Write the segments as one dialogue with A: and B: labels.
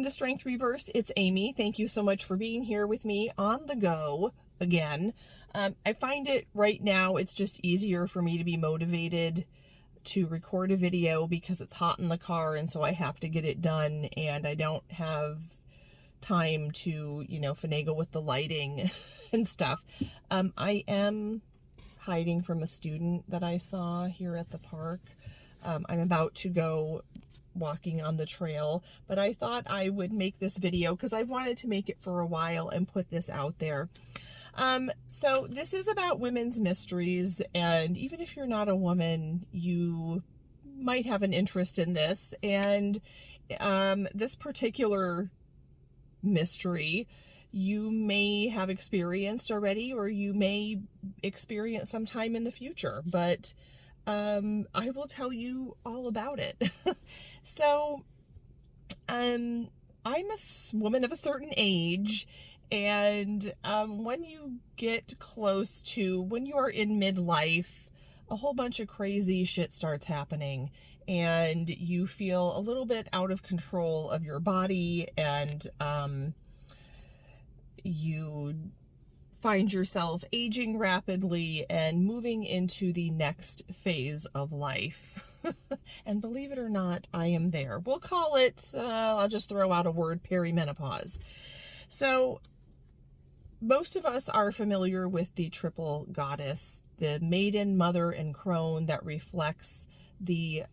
A: welcome to Strength Reversed. It's Amy. Thank you so much for being here with me on the go again. I find it right now, it's just easier for me to be motivated to record a video because it's hot in the car, and so I have to get it done, and I don't have time to, finagle with the lighting and stuff. I am hiding from a student that I saw here at the park. I'm about to go walking on the trail, but I thought I would make this video because I've wanted to make it for a while and put this out there. So this is about women's mysteries, and even if you're not a woman, you might have an interest in this. And this particular mystery you may have experienced already, or you may experience sometime in the future, but I will tell you all about it. So, I'm a woman of a certain age, and when you get close to, when you are in midlife, a whole bunch of crazy shit starts happening, and you feel a little bit out of control of your body, and you find yourself aging rapidly and moving into the next phase of life. And believe it or not, I am there. We'll call it, I'll just throw out a word, perimenopause. So most of us are familiar with the triple goddess, the maiden, mother, and crone, that reflects the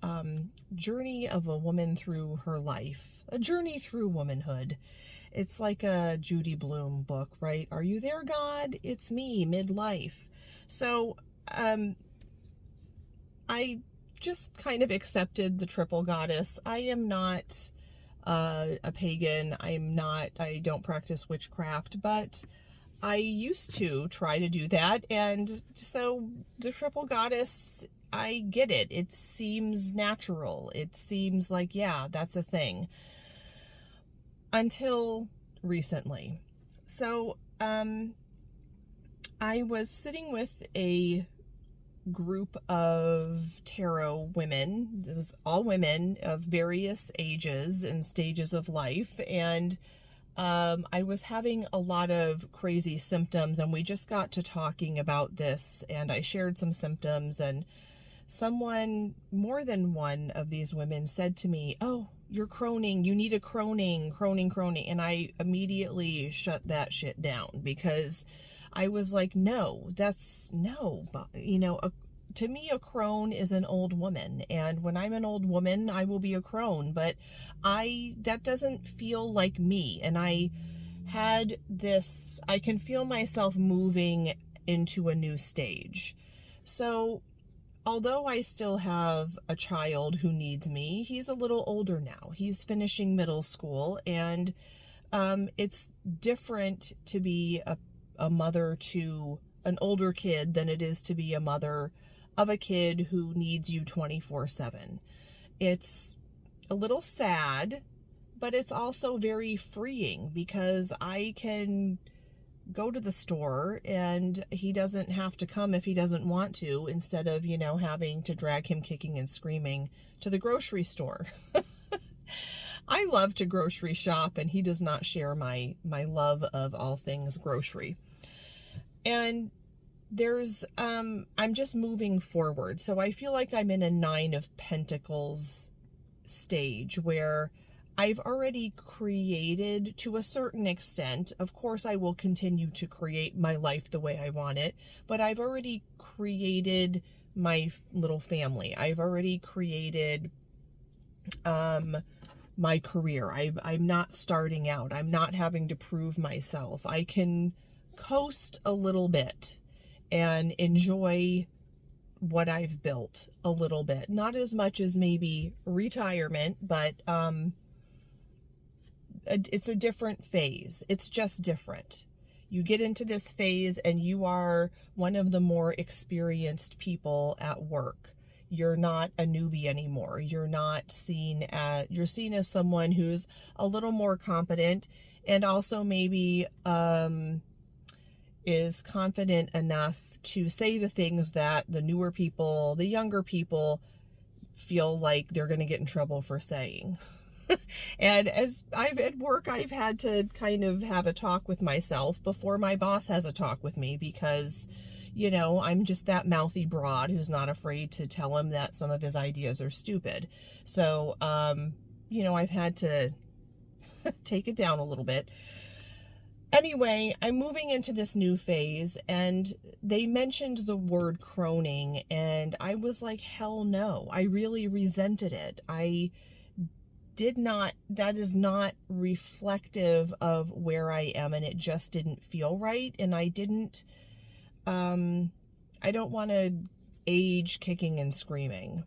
A: journey of a woman through her life, a journey through womanhood. It's like a Judy Blume book, right? Are you there, God? It's me, midlife. So I just kind of accepted the triple goddess. I am not a pagan. I don't practice witchcraft, but I used to try to do that. And so the triple goddess, I get it. It seems natural. It seems like, yeah, that's a thing. Until recently. So, I was sitting with a group of tarot women. It was all women of various ages and stages of life, and I was having a lot of crazy symptoms, and we just got to talking about this, and I shared some symptoms, and someone, more than one of these women, said to me, "Oh, you're croning, you need a croning. And I immediately shut that shit down, because I was like, no, to me, a crone is an old woman. And when I'm an old woman, I will be a crone, but that doesn't feel like me. And I can feel myself moving into a new stage. So although I still have a child who needs me, he's a little older now. He's finishing middle school, and it's different to be a mother to an older kid than it is to be a mother of a kid who needs you 24/7. It's a little sad, but it's also very freeing, because I can go to the store and he doesn't have to come if he doesn't want to, instead of, having to drag him kicking and screaming to the grocery store. I love to grocery shop, and he does not share my love of all things grocery. And I'm just moving forward. So I feel like I'm in a 9 of Pentacles stage, where I've already created to a certain extent. Of course, I will continue to create my life the way I want it, but I've already created my little family. I've already created my career. I'm not starting out. I'm not having to prove myself. I can coast a little bit and enjoy what I've built a little bit. Not as much as maybe retirement, but it's a different phase. It's just different. You get into this phase and you are one of the more experienced people at work. You're not a newbie anymore. You're seen as someone who's a little more competent, and also maybe is confident enough to say the things that the newer people, the younger people, feel like they're going to get in trouble for saying. And as I've at work, I've had to kind of have a talk with myself before my boss has a talk with me, because, you know, I'm just that mouthy broad who's not afraid to tell him that some of his ideas are stupid. So, you know, I've had to take it down a little bit. Anyway, I'm moving into this new phase, and they mentioned the word croning, and I was like, hell no. I really resented it. That is not reflective of where I am, and it just didn't feel right. And I don't want to age kicking and screaming.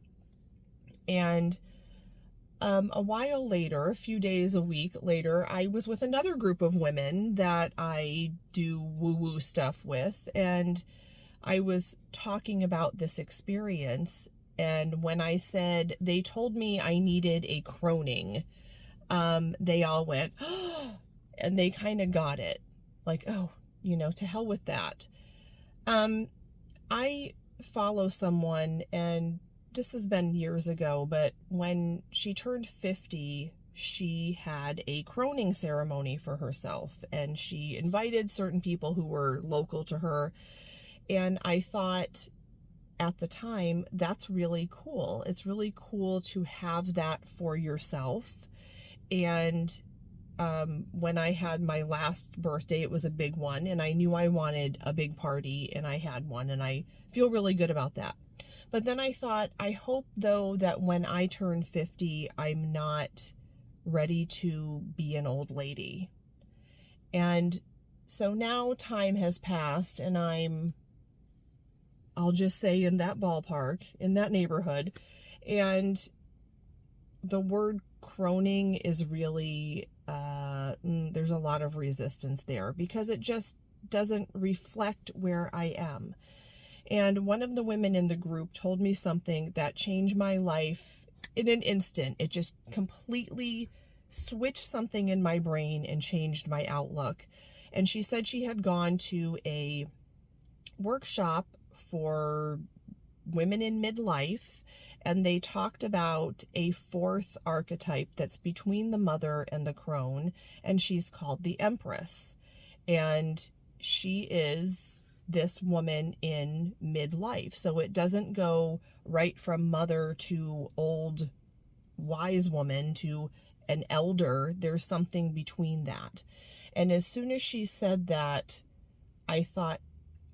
A: And a while later, a few days, a week later, I was with another group of women that I do woo-woo stuff with, and I was talking about this experience. And when I said, they told me I needed a croning, they all went, oh, and they kind of got it. Like, oh, you know, to hell with that. I follow someone, and this has been years ago, but when she turned 50, she had a croning ceremony for herself, and she invited certain people who were local to her. And I thought at the time, that's really cool. It's really cool to have that for yourself. And when I had my last birthday, it was a big one, and I knew I wanted a big party, and I had one, and I feel really good about that. But then I thought, I hope, though, that when I turn 50, I'm not ready to be an old lady. And so now time has passed, and I'll just say in that ballpark, in that neighborhood. And the word croning is really, there's a lot of resistance there, because it just doesn't reflect where I am. And one of the women in the group told me something that changed my life in an instant. It just completely switched something in my brain and changed my outlook. And she said she had gone to a workshop for women in midlife, and they talked about a fourth archetype that's between the mother and the crone, and she's called the Empress. And she is this woman in midlife. So it doesn't go right from mother to old wise woman to an elder. There's something between that. And as soon as she said that, I thought,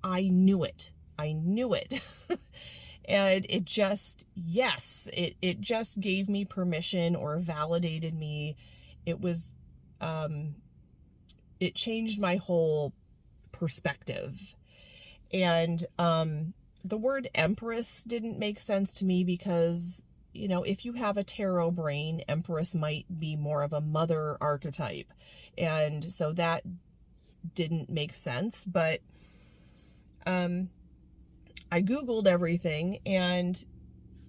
A: I knew it. And it just, yes, it just gave me permission, or validated me. It was, it changed my whole perspective. And the word Empress didn't make sense to me, because, you know, if you have a tarot brain, Empress might be more of a mother archetype. And so that didn't make sense. But I Googled everything, and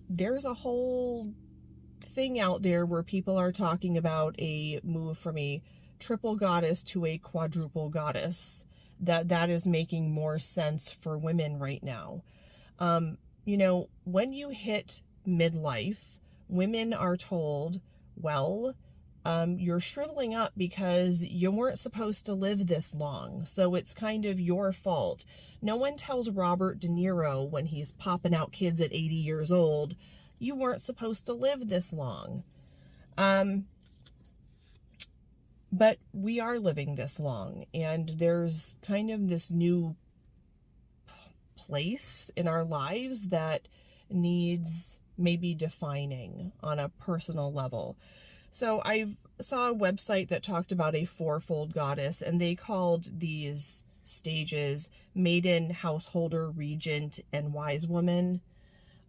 A: there's a whole thing out there where people are talking about a move from a triple goddess to a quadruple goddess. That is making more sense for women right now. You know, when you hit midlife, women are told, well, you're shriveling up because you weren't supposed to live this long, so it's kind of your fault. No one tells Robert De Niro when he's popping out kids at 80 years old, you weren't supposed to live this long. But we are living this long, and there's kind of this new place in our lives that needs maybe defining on a personal level. So I saw a website that talked about a fourfold goddess, and they called these stages maiden, householder, regent, and wise woman.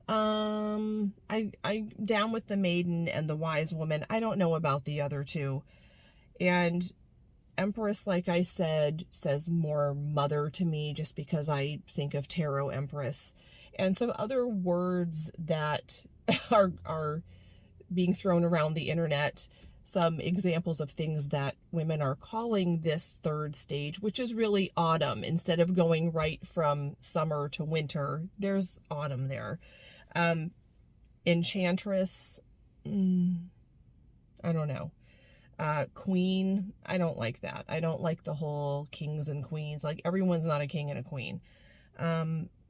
A: I'm down with the maiden and the wise woman. I don't know about the other two. And Empress, like I said, says more mother to me, just because I think of tarot Empress. And some other words that are being thrown around the internet, some examples of things that women are calling this third stage, which is really autumn. Instead of going right from summer to winter, there's autumn there. Enchantress, I don't know. Queen, I don't like that. I don't like the whole kings and queens. Like, everyone's not a king and a queen.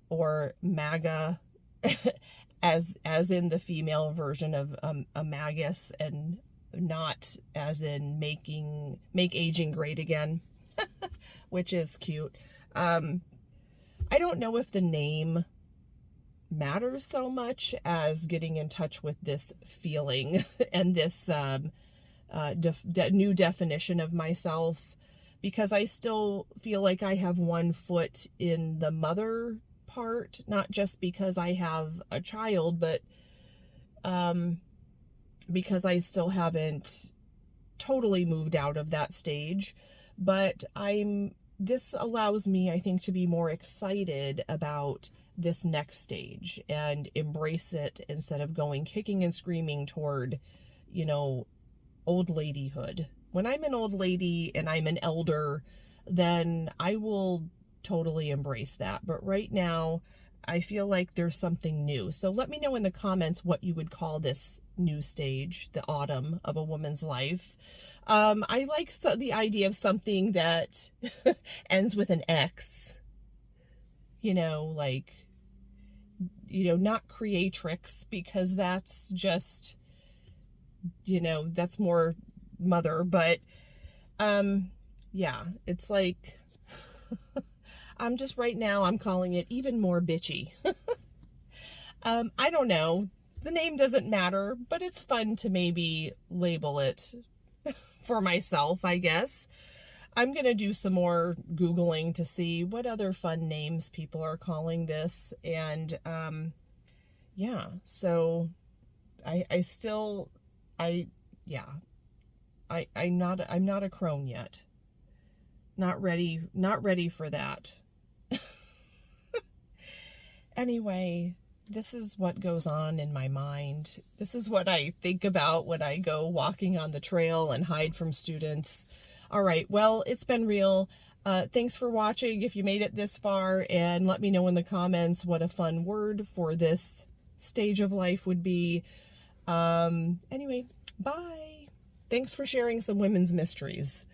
A: Or MAGA, as in the female version of a magus, and not as in make aging great again, which is cute. I don't know if the name matters so much as getting in touch with this feeling and this new definition of myself, because I still feel like I have one foot in the mother part, not just because I have a child, but because I still haven't totally moved out of that stage. But this allows me, I think, to be more excited about this next stage and embrace it instead of going kicking and screaming toward, you know, old ladyhood. When I'm an old lady and I'm an elder, then I will totally embrace that. But right now, I feel like there's something new. So let me know in the comments what you would call this new stage, the autumn of a woman's life. I like the idea of something that ends with an X, you know, like, you know, not creatrix, because that's just, you know, that's more mother, but yeah, it's like I'm just, right now I'm calling it even more bitchy. I don't know, the name doesn't matter, but it's fun to maybe label it for myself, I guess. I'm gonna do some more Googling to see what other fun names people are calling this, and yeah, so I'm not a crone yet. Not ready for that. Anyway, this is what goes on in my mind. This is what I think about when I go walking on the trail and hide from students. All right, well, it's been real. Thanks for watching if you made it this far, and let me know in the comments what a fun word for this stage of life would be. Anyway, bye. Thanks for sharing some women's mysteries.